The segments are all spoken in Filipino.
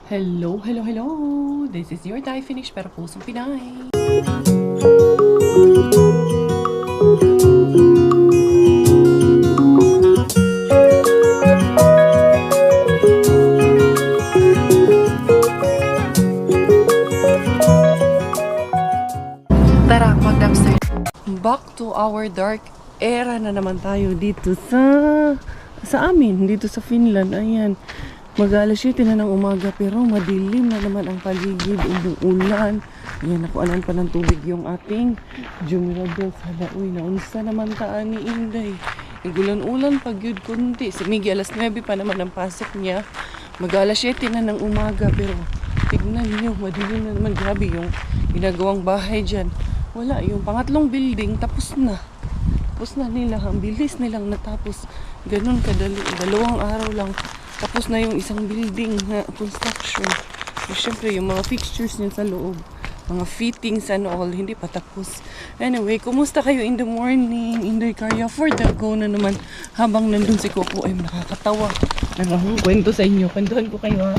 Hello, hello, hello! This is your Thai Finish pero pusong Pinay. Tara, mag-upstairs. Back to our dark era na naman tayo dito sa amin, dito sa Finland. Ayan. Mag-alas 7 na ng umaga pero madilim na naman ang paligid, ulan. Ayan, nakuanan pa ng tubig yung ating Jumirabel. Hala, uy, naunsa naman taan ni Inday. Igulan-ulan pag yun kunti. Si Miggy, alas 9 pa naman ang pasok niya. Mag-alas 7 na ng umaga pero tignan niyo, madilim na naman. Grabe yung ginagawang bahay dyan. Wala, yung pangatlong building, tapos na. Tapos na nila, ang bilis nilang natapos. Ganun kadali, 2 araw lang. Tapos na yung isang building na construction. So, syempre, yung mga fixtures niya sa loob, mga fittings and all, hindi pa tapos. Anyway, kumusta kayo in the morning? Inday Karya for the go na naman. Habang nandun si Coco, ay nakakatawa. Kwento sa inyo. Kwentuhan ko kayo ha.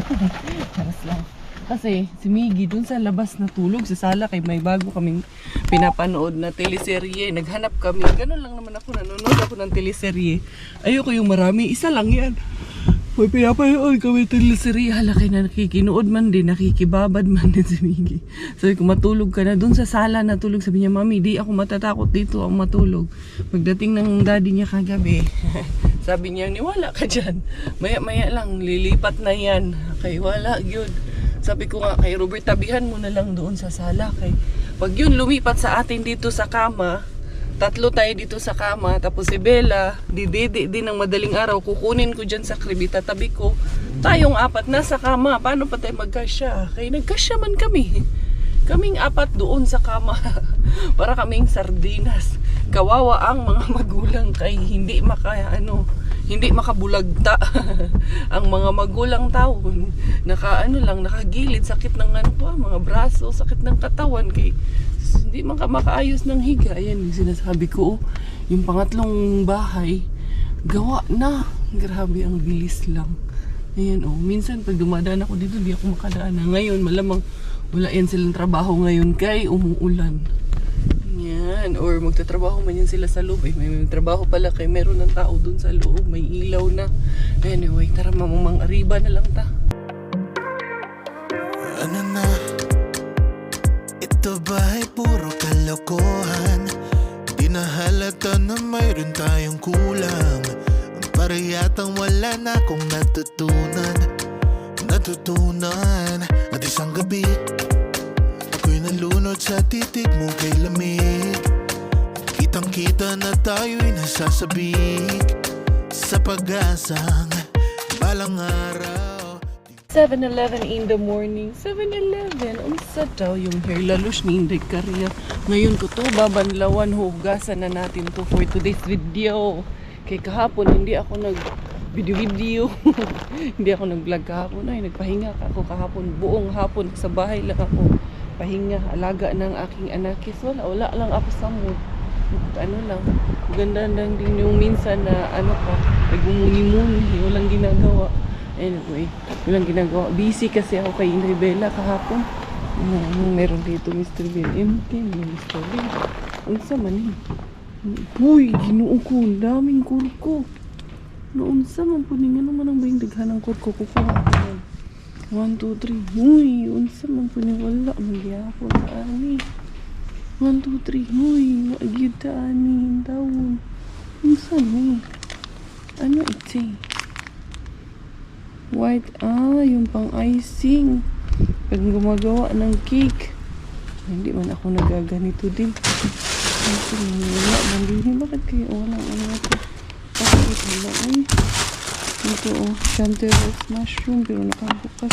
Charas lang. Kasi si Miggy dun sa labas na tulog sa sala kay may bago kaming pinapanood na teleserye. Naghanap kami. Ganun lang naman ako. Nanonood ako ng teleserye. Ayoko yung marami. Isa lang yan. May pinapanood kami teleserye. Hala kayo na nakikinood man din. Nakikibabad man din si Miggy. Sabi ko matulog ka na. Dun sa sala natulog. Sabi niya, Mami, di ako matatakot dito. Ako matulog. Pagdating ng daddy niya kagabi, sabi niya, niwala ka dyan. Maya-maya lang. Lilipat na yan. Kay wala yun. Sabi ko nga kay Robert, tabihan mo na lang doon sa sala. Kay pag yun lumipat sa atin dito sa kama, 3 tayo dito sa kama, tapos si Bella, didede din ng madaling araw, kukunin ko dyan sa crib, tatabi ko. Tayong 4 nasa kama, paano pa tayo magkasya? Kaya nagkasya man kami. Kaming 4 doon sa kama. Para kaming sardinas. Kawawa ang mga magulang kay hindi hindi makabulagta. Ang mga magulang taon, nakagilid, sakit ng mga braso, sakit ng katawan kay hindi makaayos ng higa. Ayan yung sinasabi ko, yung pangatlong bahay, gawa na. Grabe, ang bilis lang. Ayan minsan pag dumadaan ako dito, di ako makadaan na. Ngayon, malamang wala yan silang trabaho ngayon kay umuulan. Yan, or magtatrabaho man yan sila sa loob. May trabaho pala kay meron ng tao dun sa loob. May ilaw na. Anyway, tara mamang arriba na lang ta. Ano na? Ito ba ay puro kalokohan? Di na halata na mayroon tayong kulang. Para yatang wala na akong natutunan. At isang gabi ako'y nalunod sa titig mo kay lamig. Kitang-kita na tayo'y nasasabik sa pag-asang balang araw. 7-Eleven in the morning. 7-Eleven. Unsa daw yung hair lalush ni Inday Karya. Ngayon ko to babanlawan, hugasan na natin to for today's video. Kay kahapon hindi ako video. Hindi ako nag-vlog kahapon. Ay, nagpahinga ako kahapon. Buong hapon sa bahay lang ako. Pahinga, alaga ng aking anakis. Wala lang ako sa mood. Lang. Ganda lang din yung minsan na nagmumuni-muni. Walang ginagawa. Anyway, walang ginagawa. Busy kasi ako kay Inday Bella kahapon. Meron dito Mr. Bill. Mr. Bill. Ang sama niya. Uy, ginuong ko. Daming kurko. Noon sa man po nga naman ang bayang daghan ng kurko. Kukuha ko. 1, 2, 3. Uy, unsa man po wala. Magyapon na ani. 1, 2, 3. Uy, maagyod ta ani. Tawon. Unsa ni? Ano iti? White. Yung pang icing. Pag gumagawa ng cake. Hindi man ako nagaganito din. Wala man din. Bakit kayo walang ito? Bakit wala ito chanterelle mushroom pero nakabukas.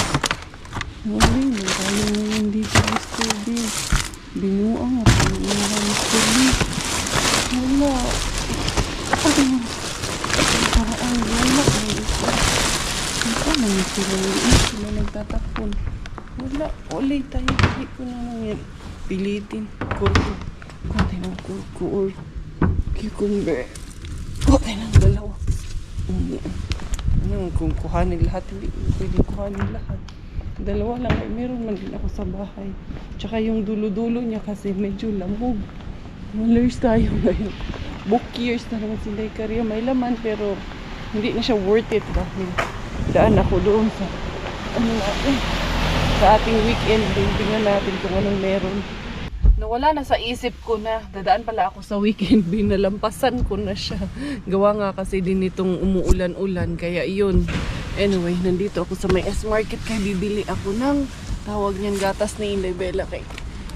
Wala ngayon dito Mr. Bean. Binuang at binuang Mr. Bean. Wala. Paraan wala. Ito na sila nagtatakpon. Wala. Ulay tayo. Hindi ko na lang yan pilitin. Kurko. Kunti ng kurko or cucumber. Kunti ng dalawa. Kung kuhanin lahat, hindi pwedeng kuhanin lahat. Dalawa lang ay meron man din ako sa bahay. Tsaka yung dulo-dulo niya kasi medyo lamog. Malers tayo ngayon. Book years na naman si Inday Caria. May laman pero hindi na siya worth it dahil daan ako doon sa ano natin, sa ating weekend. Tingnan natin kung anong meron. Nawala na sa isip ko na dadaan pala ako sa weekend. Binalampasan ko na siya. Gawa nga kasi din itong umuulan-ulan. Kaya yun. Anyway, nandito ako sa may S-Market kaya bibili ako ng tawag niyan gatas ni Inday Bella kay.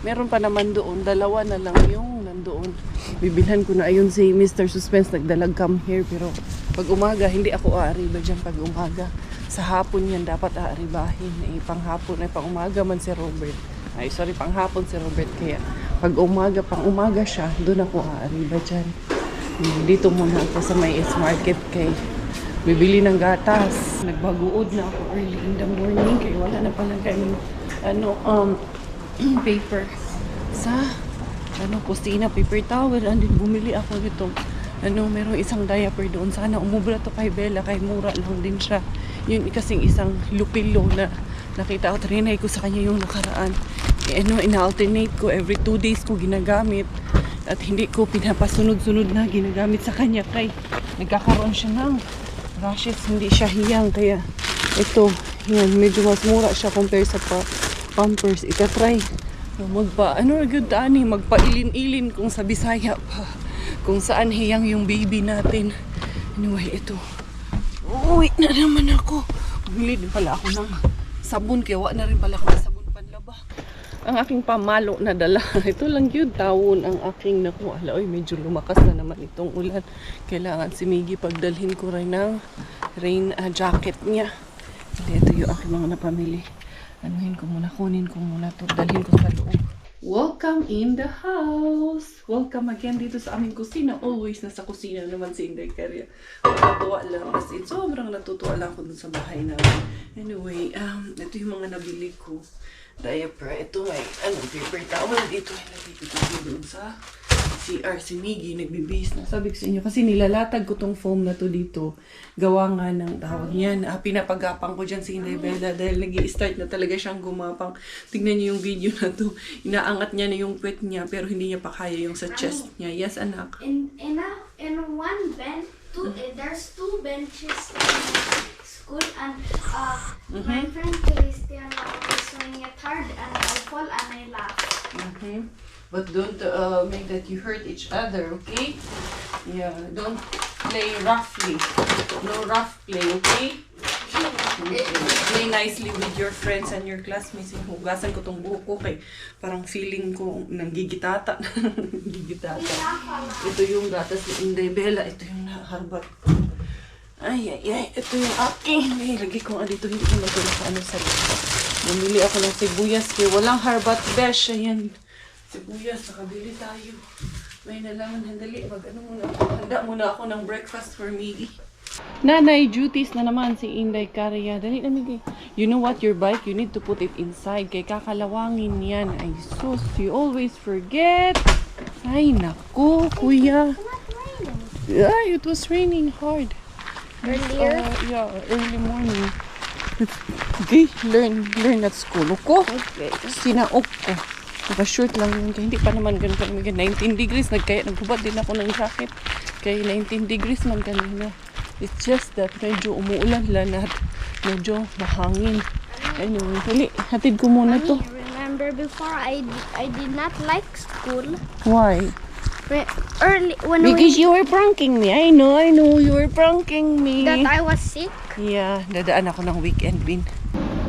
Meron pa naman doon. Dalawa na lang yung nandoon. Bibilhan ko na ayun si Mr. Suspense. Nagdalag come here. Pero pag umaga, hindi ako aariba dyan pag umaga. Sa hapon yan dapat aaribahin. Panghapon ay pang umaga man si Robert. Ay, sorry, panghapon si Robert. Kaya pag umaga, pang umaga siya, doon ako aariba dyan. Dito muna ako sa may S-Market kay bibili ng gatas. Nagbaguod na ako early in the morning kaya wala na pala kaming paper sa kusina, paper towel. And then bumili ako nito. Merong isang diaper doon. Sana umubra to kay Bella kay mura lang din siya. Yun kasing isang lupilo na nakita ko, trinay ko sa kanya yung nakaraan. Ina-alternate ko every 2 days ko ginagamit at hindi ko pinapasunod-sunod na ginagamit sa kanya kay nagkakaroon siya ng rashes, hindi siya hiyang. Kaya ito, yan, medyo mas mura siya compare sa Pampers. Itatry magpailin-ilin kung sa Bisaya pa kung saan hiyang yung baby natin. Anyway, ito, uwi na naman ako. Bumili din pala ako ng sabon kaya wala na rin pala ako ng sabon panlaba. Ang aking pamalo na dala, ito lang yun, tawon ang aking nakuha. Oy, medyo lumakas na naman itong ulan. Kailangan si Miggy pagdalhin ko rin ng rain jacket niya. Ito yung aking mga napamili. Kunin ko muna to, dalhin ko sa loob. Welcome in the house! Welcome again dito sa aming kusina. Always nasa kusina naman si Inday Caria. Natutuwa lang. As in, sobrang natutuwa lang ako dun sa bahay namin. Anyway, ito yung mga nabili ko. Diaper. Ito ay, paper towel. Dito ay nabibigay doon sa CR. Si Miggy, nagbibihis na. Sabi ko sa inyo, kasi nilalatag ko tong foam na to dito. Gawa nga ng tawag niyan. Pinapagapang ko dyan si Inday Bella dahil nag-i-start na talaga siyang gumapang. Tignan niyo yung video na to. Inaangat niya na yung puwet niya pero hindi niya pa kaya yung sa chest niya. Yes, anak? In one bench, there's 2 benches in school and my friend Christian is swinging it hard and I fall and I laugh. But don't make that you hurt each other, okay? Yeah, don't play roughly. No rough play, okay? Play nicely with your friends and your classmates. Hugasan ko tong buhok ko kay parang feeling ko nanggigitata. Nanggigitata. Ito yung gatas ni Inday Bella. Ito yung naharbat ko. Ay. Ito yung aking. Lagi ko nga dito. Hindi ko matulog sa sa lito. Bumili ako ng sibuyas kaya walang harbat besh. Ayan. Sibuyas. Nakabili tayo. May nalaman. Handali. Handa muna ako ng breakfast for Miggy. Nanay duties na naman si Inday Caria. Dali na Miggy. You know what? Your bike, you need to put it inside. Kay kakalawangin yan. Ay sus, you always forget. Ay naku, kuya. Ay, it was raining hard. Earlier? Yeah, early morning. Okay, learn at school. Uko? Okay. Sinaok ko. Naka-short lang yun. Kaya hindi pa naman ganun kami. 19 degrees. Kaya naghubad din ako ng jacket. Kaya 19 degrees man kanina. It's just that medyo umuulan lang at medyo mahangin. Anyway, huli. Hatid ko muna to. Remember before I did not like school. Why? Early when Because you were pranking me. I know you were pranking me. that I was sick. Yeah, dadaan ako ng weekend bin.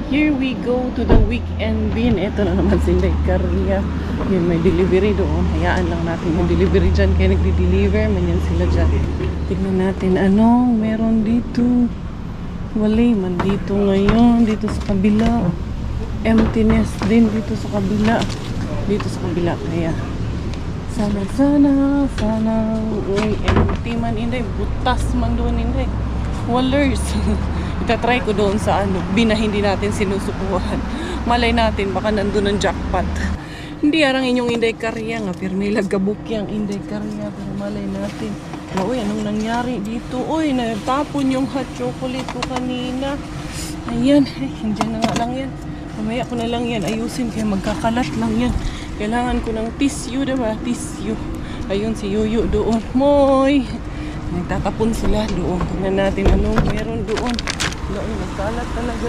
Here we go to the weekend bin. Ito na naman si Inday Caria. Yun, may delivery doon. Hayaan lang natin yung delivery dyan. Kaya nagdi-deliver. Manyan sila dyan. Tignan natin anong meron dito. Wala man dito ngayon. Dito sa kabila. Emptiness din dito sa kabila. Dito sa kabila. Kaya sana uy, empty man Inday. Butas man doon Inday. Walers. Itatry ko doon sa bin na hindi natin sinusukuhan. Malay natin baka nandun ang jackpot. Hindi arang inyong Inday Caria nga pero may lagabukyang Inday Caria pero malay natin. Uy, anong nangyari dito? Uy, natapon yung hot chocolate ko kanina. Ayan, hindi na nga lang yan. Mamaya ko na lang yan ayusin kaya magkakalat lang yan. Kailangan ko ng tissue, diba? Tissue. Ayun si Yuyu doon. Moy! Nagtatapon sila doon. Tingnan natin anong meron doon. Doon, nagkalat talaga.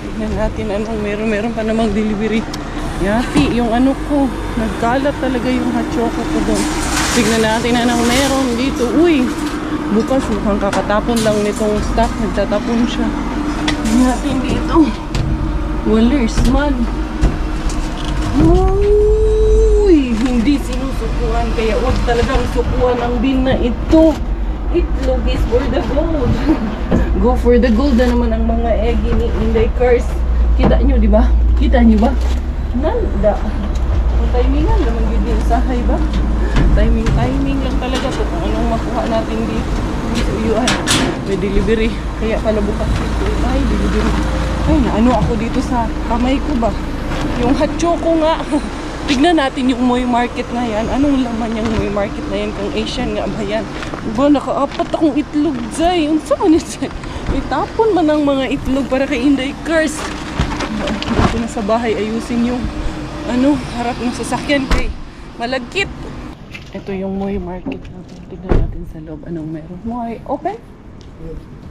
Tingnan natin anong meron. Meron pa namang delivery. Yati, yung ano ko. Nagkalat talaga yung hot choco ko doon. Tingnan natin anong meron dito. Uy! Bukas mukhang kakatapon lang nitong stock. Nagtatapon siya. Tingnan natin dito. Walers man. Uy! Hindi sinusukuan. Kaya huwag talagang sukuan ang bin na ito. Itlog is for the gold. Go for the gold na naman ang mga egg ni Inday Cars. Kita nyo, di ba? Kita nyo ba? Nanda. Ang timingan naman yun din usahay ba? Timing lang talaga to kung anong makuha natin dito. Uyuan. May delivery. Kaya pala bukas dito. Ay, delivery. Ay, naano ako dito sa kamay ko ba? Yung hot choco nga. Tignan natin yung Moy Market na yan. Anong laman yung Moy Market na yan? Kang Asian nga ba yan? Diba, nakaapat akong itlog dyan. Yung saan man yan? Itapon man ang mga itlog para kay Inday Cars. Dito na sa bahay ayusin yung harap ng sasakyan kay malagkit. Ito yung Moy Market natin. Tignan natin sa loob. Anong meron? Moy, open?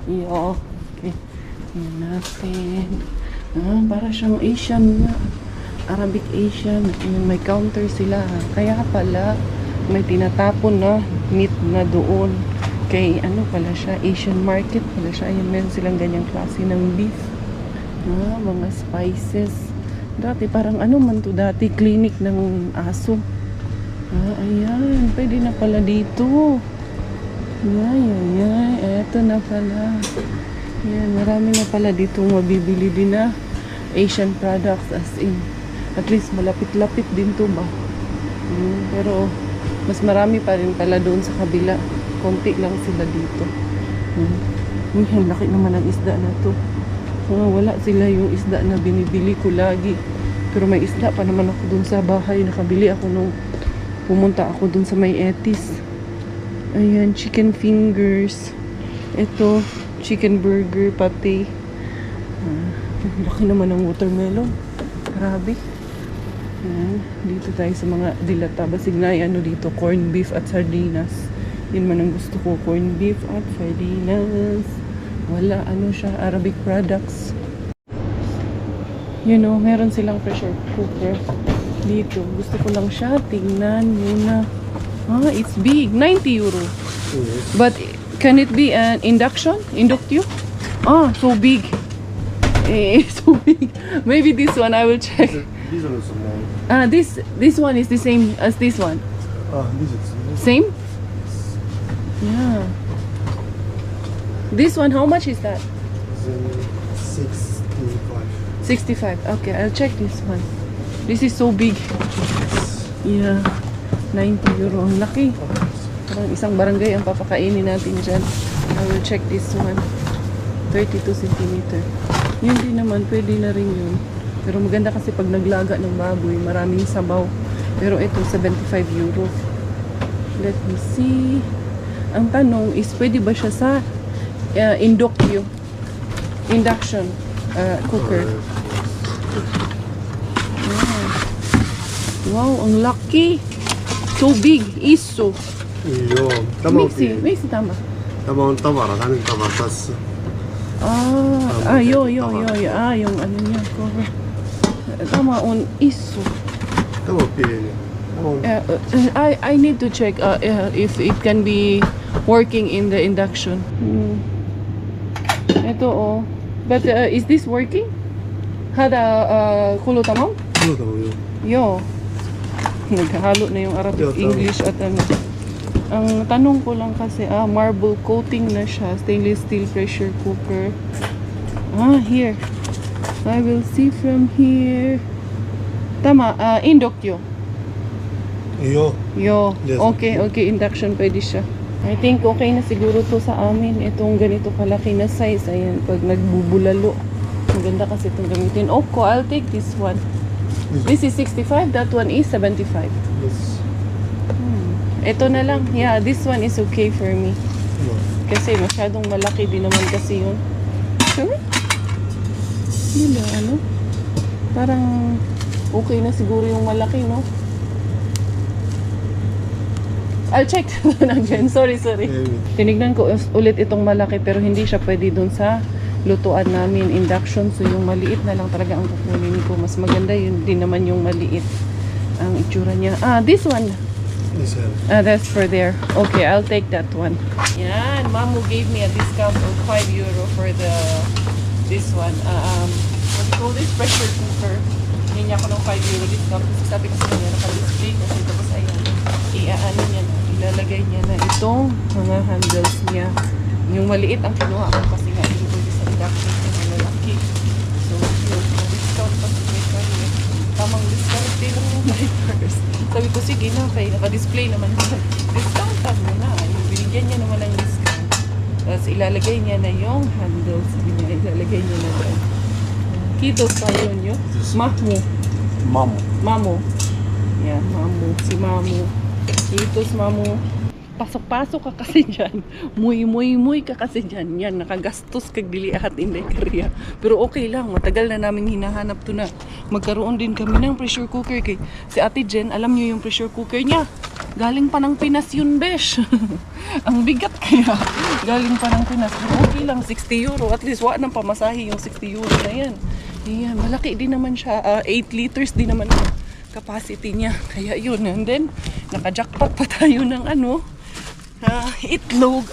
Yeah. Okay. Tignan natin. Para siyang Asian nga. Arabic Asian. May counter sila. Kaya pala may tinatapon na meat na doon. Kay pala siya, Asian market pala siya. Ayan, meron silang ganyang klase ng beef. Mga spices. Dati parang man to dati, clinic ng aso. Ayan, pwede na pala dito. Ay, eto na pala. Ayan, marami na pala dito mabibili din na Asian products as in. At least malapit-lapit din to ba? Pero mas marami pa rin pala doon sa kabila. Konti lang sila dito. Ang laki naman ang isda na to. Wala sila yung isda na binibili ko lagi. Pero may isda pa naman ako doon sa bahay. Nakabili ako nung pumunta ako doon sa may Etis. Ayan, chicken fingers. Ito, chicken burger, pate. Laki naman ng watermelon. Grabe. Ayan, dito tayo sa mga dilata. Basig na dito, corned beef at sardinas. Yun man ang gusto ko, corned beef at sardinas. Wala, siya, Arabic products. Meron silang pressure cooker dito. Gusto ko lang siya, tingnan muna. It's big, 90 euro. But can it be an induction? Inductio? So big. So big. Maybe this one I will check. This one is small. This one is the same as this one. This is small. Same? Yeah. This one, how much is that? 65. 65. Okay, I'll check this one. This is so big. Yeah. 90 euro. Ang laki. Parang isang barangay ang papakainin natin dyan. I will check this one. 32 centimeter. Yun din naman, pwede na rin yun. Pero maganda kasi pag naglaga ng baboy, maraming sabaw. Pero ito, 75 euro. Let me see. Ang tanong is, pwede ba siya sa induction cooker? Wow, ang laki. So big. Iso. Yo, tama Mixi, tama. tama tama kanin tama tas. Yo. Yung niya, cover. Tama on iso. Tama pili. I need to check if it can be working in the induction. Ito But is this working? Hada kulo tamam? Ano tama yo? Yo. Naghahalo na yung Arabic, Yo, English at Ang tanong ko lang kasi, marble coating na siya. Stainless steel pressure cooker. Here. I will see from here. Tama, inductio. Yo. Yes. Okay, induction pwede siya. I think okay na siguro to sa amin. Itong ganito kalaki na size. Ayan, pag nagbubulalo. Maganda kasi itong gamitin. I'll take this one. This is 65, that one is 75. Yes. Ito na lang. Yeah, this one is okay for me. No. Kasi masyadong malaki din naman kasi yun. Sure? Yun lang, Parang okay na siguro yung malaki, no? I'll check again. Sorry. Tinignan ko ulit itong malaki pero hindi siya pwede dun sa lutuan namin, induction. So yung maliit na lang talaga ang kukunin ko. Mas maganda yun din naman yung maliit. Ang itsura niya. This one. Yes, sir. That's for there. Okay, I'll take that one. Yan, Mamu gave me a discount of €5 for this one. What do you call this? Pressure cooker. Hindi niya ako ng €5 discount. Kasi sabi ko sa kanya, naka-display kasi tapos ayan. Ilalagay niya na itong mga handles niya. Yung maliit ang kinuha ko kasi nga hindi ko sa induction yung malalaki. So, yun, discount pa sa may tamang discount din lang yung diapers. Sabi ko, sige na, kaya naka-display naman siya. Discountan mo na. Yung binigyan niya naman ng discount. Tapos ilalagay niya na yung handles. Sabi niya, ilalagay niya na doon. Kitos pa yun yun. Mamu. Yeah, Mamu. Si Mamu. Kitos, Mamu. Pasok-pasok ka kasi dyan. Muy ka kasi dyan. Yan, nakagastos kag dilihat in Korea. Pero okay lang, matagal na namin hinahanap to na magkaroon din kami ng pressure cooker. Kay si Ate Jen, alam niyo yung pressure cooker niya. Galing pa ng Pinas yun, besh. Ang bigat kaya. Galing pa ng Pinas. Pero okay lang, €60. At least, wala nang pamasahe yung €60 na yan. Ayan, malaki din naman siya. 8 liters din naman yung capacity niya. Kaya yun. And then, naka-jackpot pa tayo ng itlog.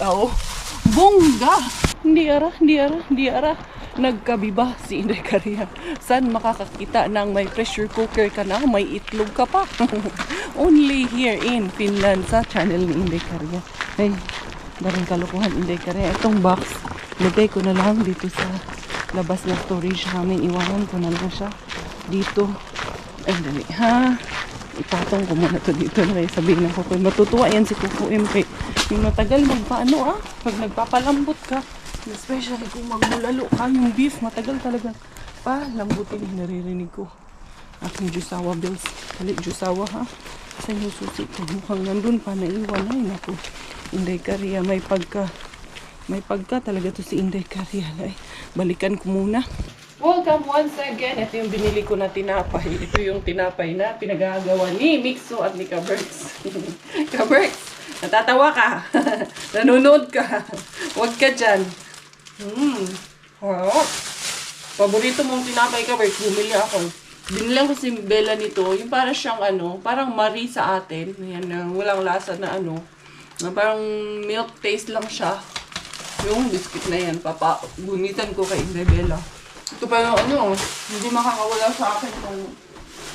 Bongga! Hindi ara. Nagkabiba si Inday Korea. Saan makakakita ng may pressure cooker ka na, may itlog ka pa? Only here in Finland sa channel ni Inday Korea. Ay, daring kalukuhan Inday Korea. Itong box, lagay ko na lang dito sa labas na storage namin. Iwanan ko na lang siya dito. Ay, dali ha. Ipatong ko muna to dito na sabihin ng Kuko. Matutuwa yan si Kuko MP. Yung matagal magpaano pag nagpapalambot ka, especially kung magmulalo ka yung beef, matagal talaga palambutin. Naririnig ko aking Jusawa bills. Kali Jusawa ha. Sa yung susi ko. Mukhang nandun pa naiwan. Ay naku. Inday Korea may pagka talaga to si Inday Korea. Ay, balikan ko muna. Welcome once again. Ito yung binili ko na tinapay. Ito yung tinapay na pinagagawa ni Mixo at ni Kaberks. Kaberks, natatawa ka. Nanonood ka. Huwag ka dyan. Paborito mong tinapay, Kaberks. Bumili ako. Binilang ko si Bella nito. Yung parang siyang parang Marie sa atin. Ayan, walang lasa na na parang milk taste lang siya. Yung biscuit na yan. Gunitan ko kay Inday Bella. Ito pa yung hindi makakawala sa akin kung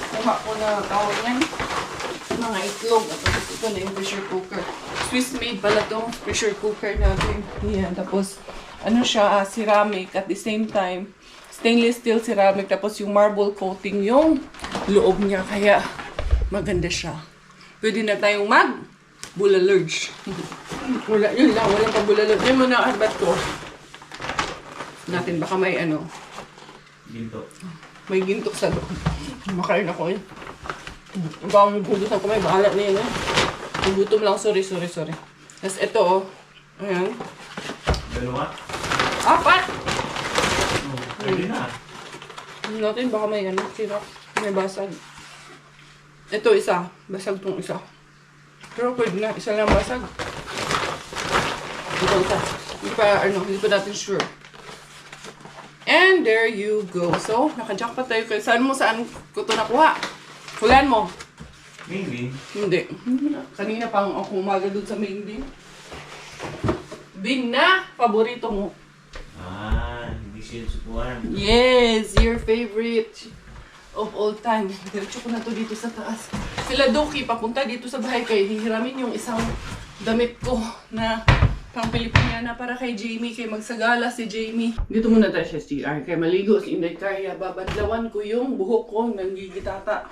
kuha ko na tawag yan. Mga itlog. At ito na yung pressure cooker. Swiss made pala itong pressure cooker natin. Yan. Tapos, siya, ceramic. At the same time, stainless steel ceramic. Tapos yung marble coating yung loob niya. Kaya, maganda siya. Pwede na tayong bulalurge. Wala, yun lang. Walang pabulalurge. Yun muna ang arbat ko. Natin baka may ginto. May ginto sa loob. Makain ako yun. Baka maghugutan ko may bahala na yun Gugutom lang. Sorry. Tapos ito ayan. Dalawa? 4! Pwede na. Natin baka may sirap. May basag. Ito isa. Basag tong isa. Pero pwede na. Isa lang basag. Ito isa. Hindi pa natin sure. And there you go. So, naka-jackpot tayo. Saan ko ito nakuha? Hulaan mo. Main bin? Hindi. Kanina pang ako umaga doon sa main bin. Bin na paborito mo. Hindi siya supuan. Yes, your favorite of all time. Diretso ko na to dito sa taas. Sila Doki, papunta dito sa bahay kay hihiramin yung isang damit ko na pang Pilipiniana para kay Jamie, kay magsagala si Jamie. Dito muna tayo sa CR, kay maligo si Inday Korea. Babadlawan ko yung buhok ko, nanggigitata.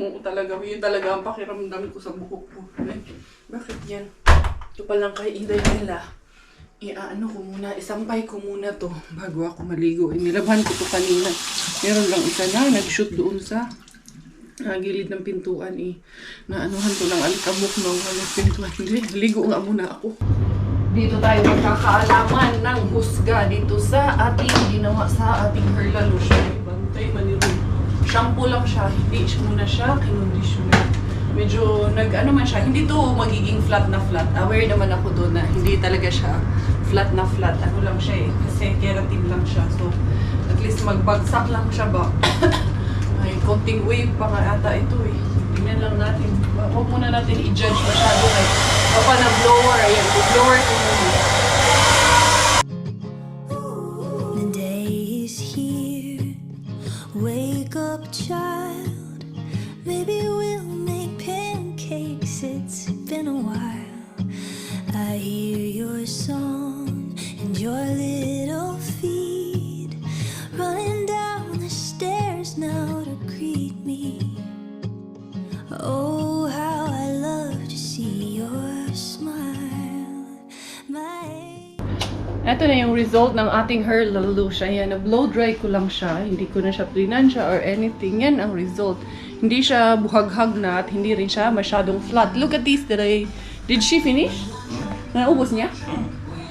Oo talaga, yun talaga ang pakiramdam ko sa buhok ko. Bakit yan? Ito pa lang kay Inday nila. Isampay ko muna to bago ako maligo. Nilabhan ko to kanina. Meron lang isa na, nag-shoot doon sa gilid ng pintuan naanuhan ko ng alikabok ng pintuan. Hindi, ligo nga muna ako. Dito tayo magkakaalaman ng husga dito sa ating ginawa sa ating Herla lotion. Bantay manirin. siya, hindi siya muna siya kinondisyoner. Medyo nag-ano man siya, hindi to magiging flat na flat. Aware naman ako doon na hindi talaga siya flat na flat. Ano lang siya eh, kasi keratin lang siya. So, at least magbagsak lang siya ba? Ay, konting wave pa nga ata ito eh. Tingnan lang natin. Huwag muna natin i-judge masyado. Ay, baka na blower. Ayan, blower ko muna. The day is here. Wake up, child. Maybe we'll make pancakes. It's been a while. I hear your song and your little feet running down the stairs now to greet me. Oh, how I love to see your smile. Ito na yung result ng ating hair lotion. Yan, na-blow dry ko lang siya. Hindi ko na siya plinansya or anything. Yan ang result. Hindi siya buhaghag na at hindi rin siya masyadong flat. Look at this. Did she finish? Naubos niya?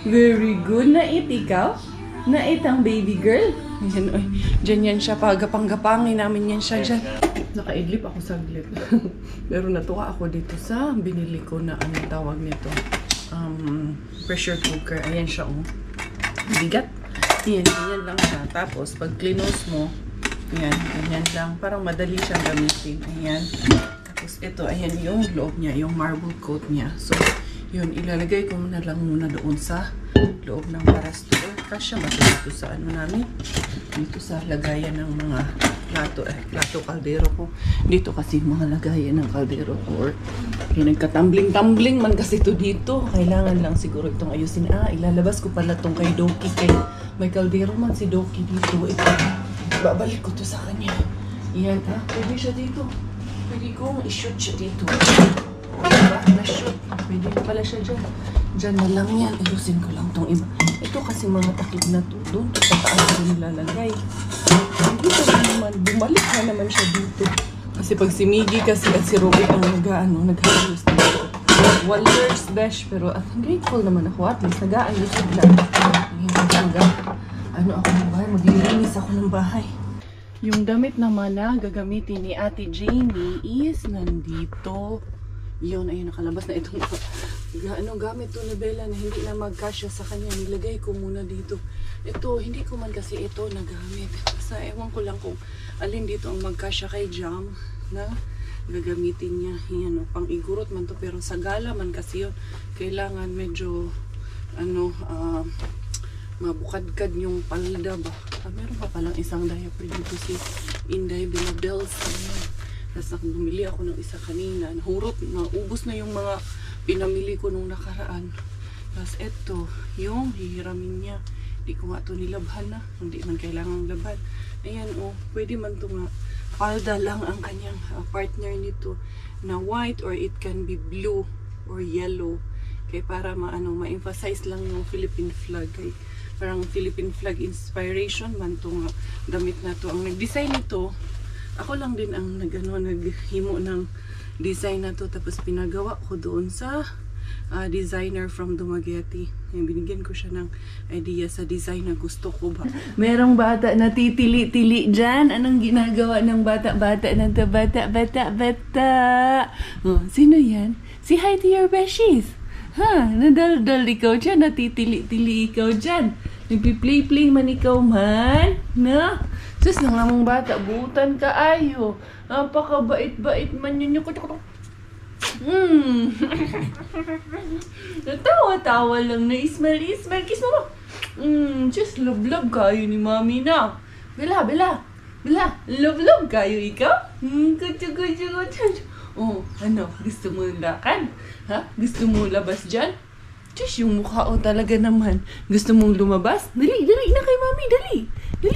Very good. Nait ikaw? Nait ang baby girl? Yan, oy. Diyan yan siya. Pagapang-gapangin namin yan siya dyan. Nakaidlip ako saglit. Pero natuwa ako dito sa binili ko na anong tawag nito. Pressure cooker. Ayan siya, oh. Bigat. Ayan, ganyan lang siya. Tapos, pag cleanose mo, ayan, ganyan lang. Parang madali siyang gamitin. Ayan. Tapos, ito, ayan yung loob niya, yung marble coat niya. So, yun, ilalagay ko na lang muna doon sa loob ng parastor. Kasya ba dito sa ano namin? Dito sa lagayan ng mga plato kaldero ko. Dito kasi mga lagayan ng kaldero ko. Or nagkatumbling-tumbling man kasi ito dito. Kailangan lang siguro itong ayusin. Ilalabas ko pala itong kay Doki. Kay may kaldero man si Doki dito. Ito, babalik ko to sa kanya. Yan, pwede siya dito. Pwede kong i-shoot siya dito. Diba? Na-shoot. Pwede pala siya dyan. Dyan na lang yan. Ayusin ko lang itong iba. Ito kasi mga takip na to. Doon sa taas ko nilalagay. Dito na naman. Bumalik na naman siya dito. Kasi pag si Miggy kasi at si Robby ang nag-ayos dito. Waller's best. Pero grateful naman ako. At least nag-aayos sila. Ano ako ng bahay? Maglilinis ako ng bahay. Yung damit naman na gagamitin ni Ate Jamie is nandito. Yun, ayun, nakalabas na itong gamit to na Bella na hindi na magkasya sa kanya. Nilagay ko muna dito. Ito, hindi ko man kasi ito nagamit. Basta ewan ko lang kung alin dito ang magkasya kay Jam na gagamitin niya. Yan, pang igurot man to. Pero sa gala man kasi yun, kailangan medyo, mabukadkad yung palda ba. Meron pa palang isang diaper dito si Inday Bilabels. Tapos bumili ako ng isa kanina. Nahurot, naubos na yung mga pinamili ko nung nakaraan. Tapos eto, yung hihiramin niya. Hindi ko nga ito nilabhan na. Hindi man kailangang labhan. Ayan, oh, pwede man ito nga. Palda lang ang kanyang partner nito na white or it can be blue or yellow. Kaya para ma-emphasize lang yung Philippine flag. Kaya parang Philippine flag inspiration man ito nga damit na to. Ang nag-design nito, ako lang din ang naghimo ng design na to. Tapos pinagawa ko doon sa designer from Dumaguete. Binigyan ko siya ng idea sa design na gusto ko ba. Merong bata na titili-tili dyan. Anong ginagawa ng bata-bata na to? Bata. Oh, sino yan? Si hi to your beshies. Nadaldal ikaw dyan. Natitili-tili ikaw dyan. Nagpi-play-play man ikaw man. No? Sus, nangamong bata, buutan ka ayo. Napakabait-bait man yun yung Natawa-tawa lang na ismail. Kiss mo. Just love kayo ni Mami na. Bella. Love kayo ikaw? Kutsu. Oh, ano? Gusto mo lakad? Ha? Gusto mo labas dyan? Just yung mukha o talaga naman. Gusto mong lumabas? Dali na kay Mami, dali,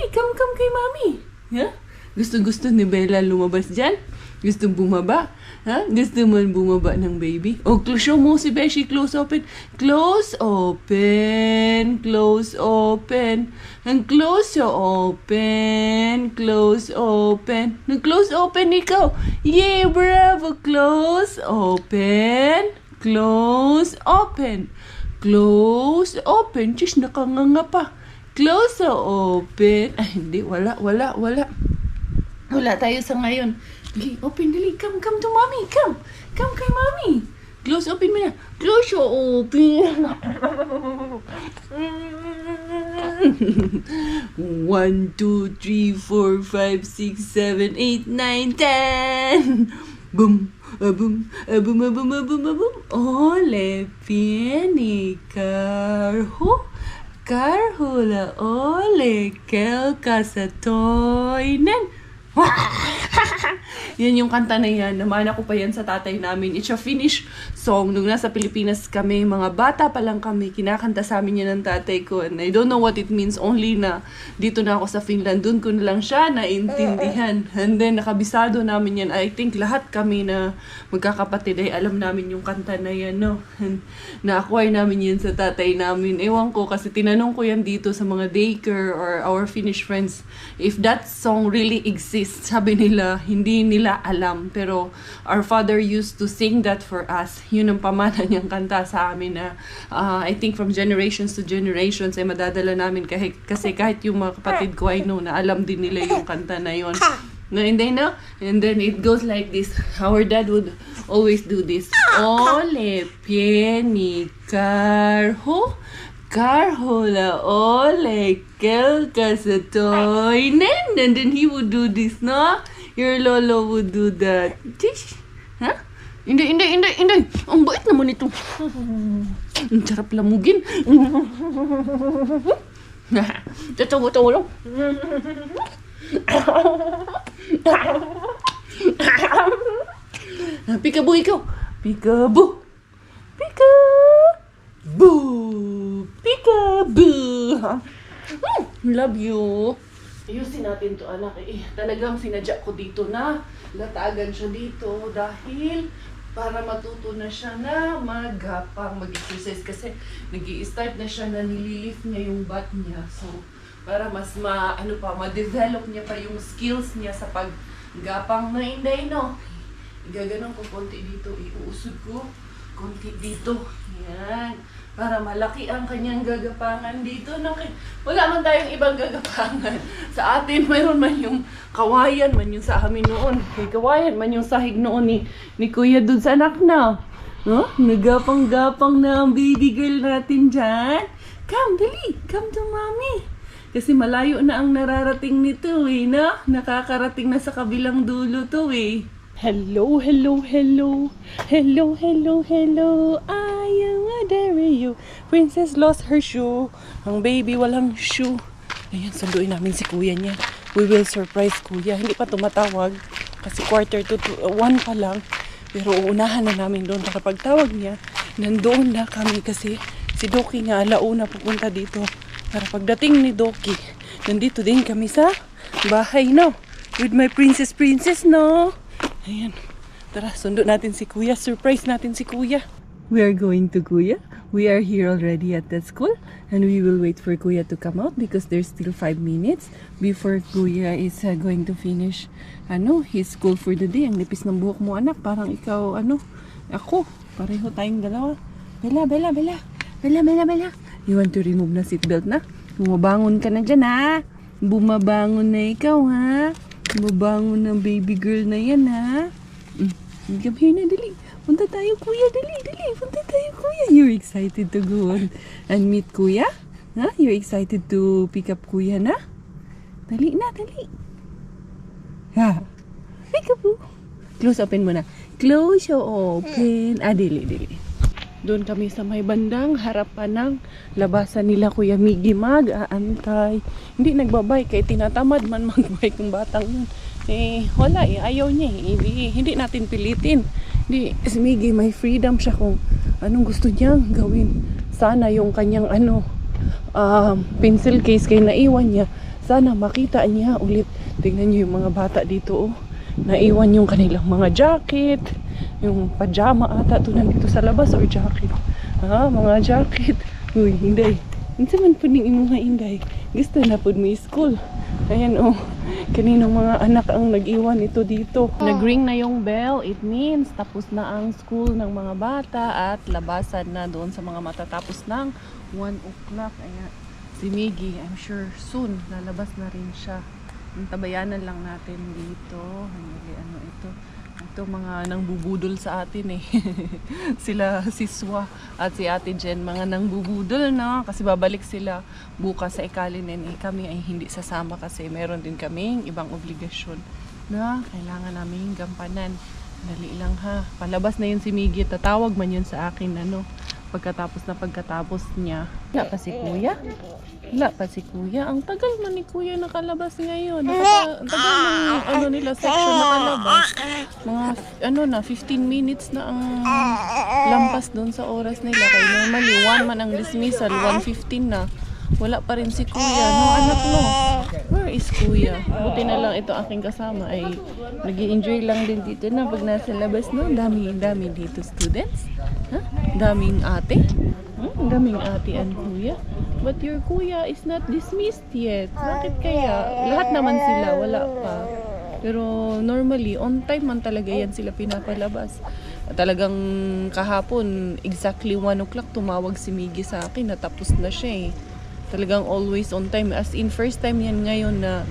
come kay Mami. Ha? Gusto ni Bella lumabas dyan? Gusto bumaba? Ha? Gusto mo bumaba ng baby? O, show mo si Beshi, close open. Close open. And close open. Nag-close open ikaw. Yeah, bravo. Close open. Just nakanganga pa. Close open. Ay, hindi. Wala. Wala tayo sa ngayon. Dali, open, dali. Come to mommy. Come kay mommy. Close, open mo na. Close your open. 1, 2, 3, 4, 5, 6, 7, 8, 9, 10. Boom, boom, boom, boom, boom, boom, boom. Ole, pieni, karhula, ole, kelka sa toinen. Yan yung kanta na yan. Namana ko pa yan sa tatay namin. It's a Finnish song. Nung nasa Pilipinas kami, mga bata pa lang kami, kinakanta sa amin yan ng tatay ko. And I don't know what it means, only na dito na ako sa Finland. Doon ko na lang siya naintindihan. And then, nakabisado namin yan. I think lahat kami na magkakapatid ay alam namin yung kanta na yan, no? And na-acquire namin yan sa tatay namin. Ewan ko, kasi tinanong ko yan dito sa mga daycare or our Finnish friends if that song really exists. Sabi nila, hindi nila alam. Pero our father used to sing that for us. Yun ang pamana niyang kanta sa amin na I think from generations to generations ay madadala namin kasi kahit yung mga kapatid ko I know na alam din nila yung kanta na yun. No, and then it goes like this. Our dad would always do this. Ole, pieni, karhula, ole, kelka sa toinen. And then he would do this, no? Your lolo would do that. Ha? Hindi. Ang bait naman ito. Ang sarap lamugin. Tatawa lang. Peekaboo ikaw. Peekaboo. Love you. Ayusin natin to anak talagang sinadya ko dito na latagan siya dito dahil para matuto na siya na mag-exercise kasi nag-i-start na siya na nililift niya yung butt niya. So, para mas ma-develop niya pa yung skills niya sa paggapang na inday, no? Igaganon ko konti dito, iuusod ko konti dito. Yan. Para malaki ang kanyang gagapangan dito. No? Wala man tayong ibang gagapangan. Sa atin, mayroon man yung kawayan, man yung sa amin noon. May kawayan, man yung sahig noon ni Kuya dun sa anak na. No? Nagapang-gapang na ang baby girl natin dyan. Come, dali. Come to mommy. Kasi malayo na ang nararating nito no? Nakakarating na sa kabilang dulo to Hello. I am adore you. Princess lost her shoe. Ang baby walang shoe. Ayan, sunduin namin si kuya niya. We will surprise kuya. Hindi pa tumatawag. Kasi 1:45 pa lang. Pero uunahan na namin doon. Kapag tawag niya, nandoon na kami kasi si Doki nga alauna pupunta dito. Para pagdating ni Doki, nandito din kami sa bahay, no? With my princess, no? Ayan. Tara, sundo natin si Kuya. Surprise natin si Kuya. We are going to Kuya. We are here already at the school. And we will wait for Kuya to come out because there's still 5 minutes before Kuya is going to finish his school for the day. Ang nipis ng buhok mo, anak. Parang ikaw, ako. Pareho tayong dalawa. Bella. You want to remove na seatbelt na? Bumabangon ka na dyan, ha? Bumabangon na ikaw, ha? Bumabangon na baby girl na yan, ha? Come here na, dali. Punta tayo, Kuya. Dali. Punta tayo, Kuya. You're excited to go on and meet Kuya? Ha? You're excited to pick up Kuya na? Dali. Ha? Peekaboo. Close open mo na. Close open. Dili. Doon kami sa may bandang harapan ng labasan nila Kuya Miggy mag-aantay. Hindi nagbabay kay tinatamad man magbike ng batang yun. Wala ayaw niya hindi natin pilitin. Si Miggy may freedom siya kung anong gusto niyang gawin. Sana yung kanyang pencil case kay naiwan niya. Sana makita niya ulit. Tingnan niyo yung mga bata dito naiwan yung kanilang mga jacket, yung pajama ata to nandito sa labas or jacket. Mga jacket. Uy, Inday. Unsa man pud ning imong Inday? Gusto na pud mi school. Ayan kaninong mga anak ang nag-iwan ito dito. Nag-ring na yung bell. It means tapos na ang school ng mga bata at labasan na doon sa mga matatapos ng 1 o'clock. Ayan. Si Miggy, I'm sure soon lalabas na rin siya. Tabayanan lang natin dito. Ano ito? Ito mga nangbubudol sa atin eh. Sila si Swa at si Ate Jen, mga nangbubudol no? Kasi babalik sila bukas sa Ikalinen eh. Kami ay hindi sasama kasi meron din kaming ibang obligasyon na kailangan namin gampanan. Dali lang ha. Palabas na yun si Miggy. Tatawag man yun sa akin pagkatapos niya. Wala pa si Kuya? Wala pa si Kuya. Ang tagal man ni Kuya nakalabas ngayon. Ang tagal ng nila section nakalabas. Mga 15 minutes na ang lampas doon sa oras nila. Kaya normally 1 man ang dismissal, 1:15 na. Wala pa rin si Kuya. No, anak mo. Where is Kuya? Buti na lang ito aking kasama ay nag-i-enjoy lang din dito na pag nasa labas no. Dami dito students. Ha? Daming ate. Daming ate and Kuya. But your Kuya is not dismissed yet. Bakit kaya? Lahat naman sila, wala pa. Pero normally, on time man talaga yan sila pinapalabas. Talagang kahapon, exactly 1 o'clock, tumawag si Miggy sa akin, natapos na siya eh. Talagang always on time. As in, first time yan ngayon na,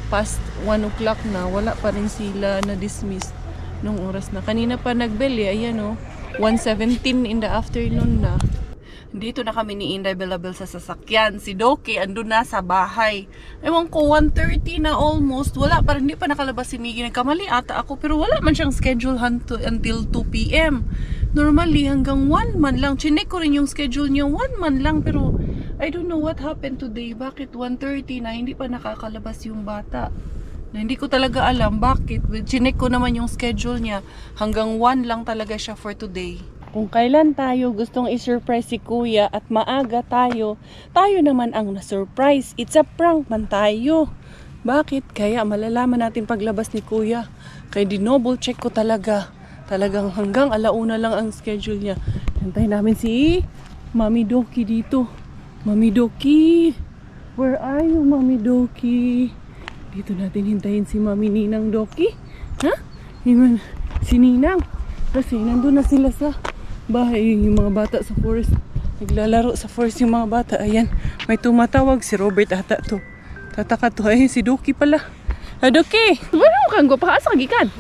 past 1 o'clock na, wala pa rin sila na-dismiss nung oras na. Kanina pa nagbeli, ayan o, 1:17 in the afternoon na. Dito na kami ni Inday Belabel sa sasakyan. Si Doki andun na sa bahay. Ewan ko, 1:30 na almost. Wala pa, hindi pa nakalabas si Miggy. Nagkamali ata ako, pero wala man siyang schedule until 2 p.m. Normally, hanggang 1 man lang. Chinek ko rin yung schedule niya, 1 man lang. Pero, I don't know what happened today. Bakit 1:30 na, hindi pa nakakalabas yung bata? Na hindi ko talaga alam bakit. Chinek ko naman yung schedule niya. Hanggang 1 lang talaga siya for today. Kung kailan tayo gustong i-surprise si Kuya at maaga tayo naman ang na-surprise. It's a prank man tayo. Bakit? Kaya malalaman natin paglabas ni Kuya. Kaya dinoble check ko talaga. Talagang hanggang 1:00 lang ang schedule niya. Hintayin namin si Mami Doki dito. Mami Doki! Where are you, Mami Doki? Dito natin hintayin si Mami Ninang Doki. Ha? Si Ninang. Kasi nandun na sila sa bahay, yung mga bata sa forest. Naglalaro sa forest yung mga bata. Ayan, may tumatawag. Si Robert ata to. Tataka to. Ay, si Doki pala. Doki! Wala kang gupahasa gikan.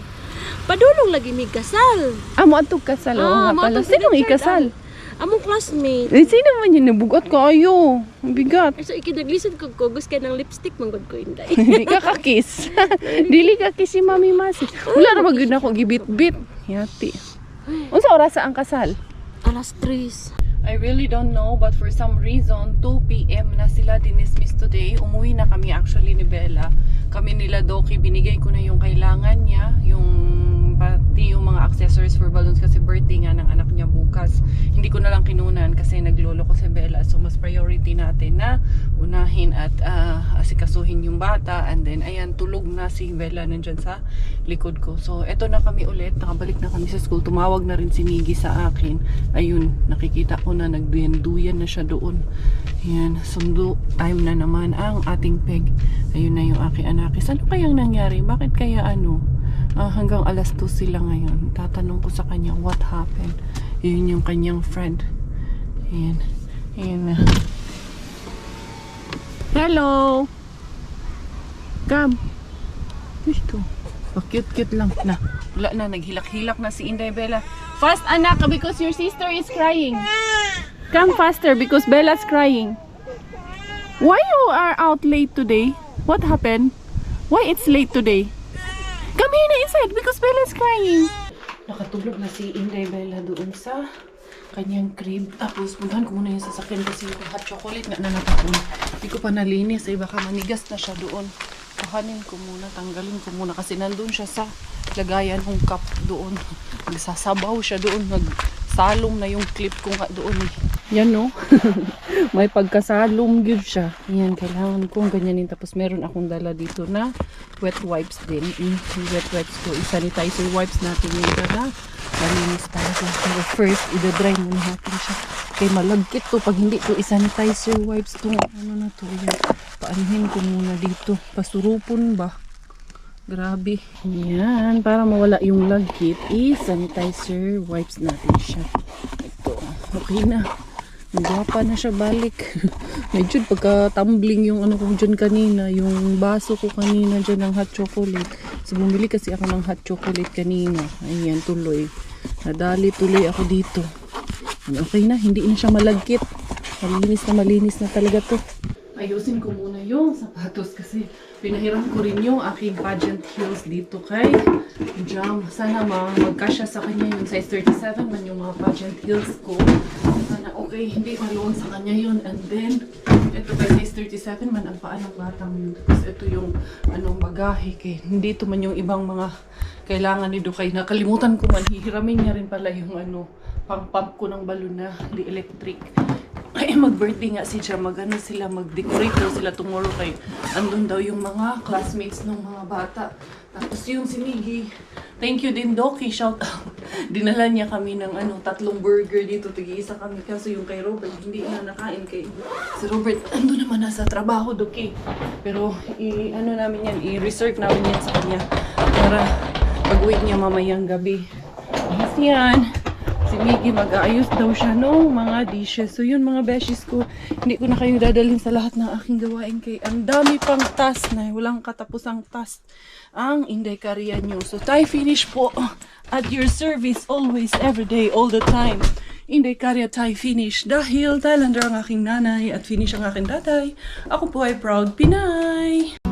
Padulong lagi may kasal. Amo atong kasal. Oo nga pala. Sinong ikasal? Among classmate. Eh, sino man yun? Nabugot ko ayo. Ang bigat. So, ikinaglisod ko kugos ka ng lipstick, manggod ko Inday. Hindi ka kakis. Dili ka kiss si Mami Masi. Wala na mag-yun ako gibit-bit. Yati. Unsa oras ang kasal? 3:00. I really don't know, but for some reason 2 p.m. na sila dinismiss today. Umuwi na kami actually ni Bella. Kami nila Doki, binigay ko na yung kailangan niya, pati yung mga accessories for balloons kasi birthday nga ng anak niya bukas. Hindi ko na lang kinunan kasi naglolo ko si Bella. So mas priority natin na unahin at asikasuhin yung bata. And then ayan, tulog na si Bella nandyan sa likod ko. So eto na kami ulit, nakabalik na kami sa school. Tumawag na rin si Miggy sa akin. Ayun, nakikita ko na nagduyan na siya doon. Ayan, sundo time na naman ang ating peg. Ayun na yung aking anakis. Ano kayang nangyari? Bakit kaya hanggang 2:00 sila ngayon? Tatanong ko sa kanya what happened. Yun yung kanyang friend. Ayan. Ayan na. Hello! Come! Ito. Cute-cute lang na. Wala na, naghilak-hilak na si Inday Bella. Fast anak, because your sister is crying. Come faster because Bella's crying. Why you are out late today? What happened? Why it's late today? Come here na inside because Bella's crying. Nakatulog na si Inday Bella doon sa kanyang crib. Tapos puntahan ko muna yung sasakyan kasi yung hot chocolate nga na natapon. Hindi ko pa nalinis eh, baka manigas na siya doon. Kuhanin ko muna, tanggalin ko muna kasi nandun siya sa lagayan ng cup doon. Nagsasabaw siya doon, nagsalom na yung clip ko nga doon eh. Yan no? May pagkasalom yun siya. Yan, kailangan kong ganyanin. Tapos meron akong dala dito na wet wipes din. Yung wet wipes ko, i-sanitizer wipes natin yung dala. Malinis talaga. Pero first, i-dry muna natin siya. Kaya malagkit to pag hindi to i-sanitizer wipes to. Ano na to? Yan. Paanuhin ko muna dito. Pasurupon ba? Grabe. Yan. Para mawala yung lagkit, i-sanitizer wipes natin siya. Ito. Okay na. Gwapa na siya balik. Medyo pagka-tumbling yung ano ko dyan kanina, yung baso ko kanina dyan ng hot chocolate. So bumili kasi ako ng hot chocolate kanina. Ayan, tuloy. Nadali tuloy ako dito. Okay na, hindi na siya malagkit. Malinis na talaga to. Ayusin ko muna yung sapatos kasi pinahiram ko rin yung aking pageant heels dito kay Jam. Sana magkasya sa kanya yung size 37 man yung mga pageant heels ko. Sana okay, hindi maluwag sa kanya yun. And then, ito kay size 37 man ang paanong batang yun. Tapos ito yung anong bagahe kay hindi ito man yung ibang mga kailangan ni Dukay. Nakalimutan ko man, hihiramin niya rin pala yung ano, pang-pump ko ng balon na di electric. Ay, mag-birthday nga si Jam, mag-decorate daw sila tomorrow kay andun daw yung mga classmates ng mga bata. Tapos yung si Miggy, thank you din Doki, shout out. Dinala niya kami ng 3 burger dito, tig-isa kami. Kaso yung kay Robert, hindi na nakain kay si Robert, andun naman nasa trabaho Doki. Pero i-reserve namin yan sa kanya para pag-uwi niya mamayang gabi. Yes, yan. Si Miggy mag-aayos daw siya ng mga dishes. So yun mga beshies ko, hindi ko na kayo dadalhin sa lahat ng aking gawain kay ang dami pang task na walang katapusang task ang Inday Karya nyo. So Thai finish po at your service always, every day, all the time. Inday Karya Thai finish dahil Thailander ang aking nanay at finish ang aking tatay. Ako po ay proud Pinay!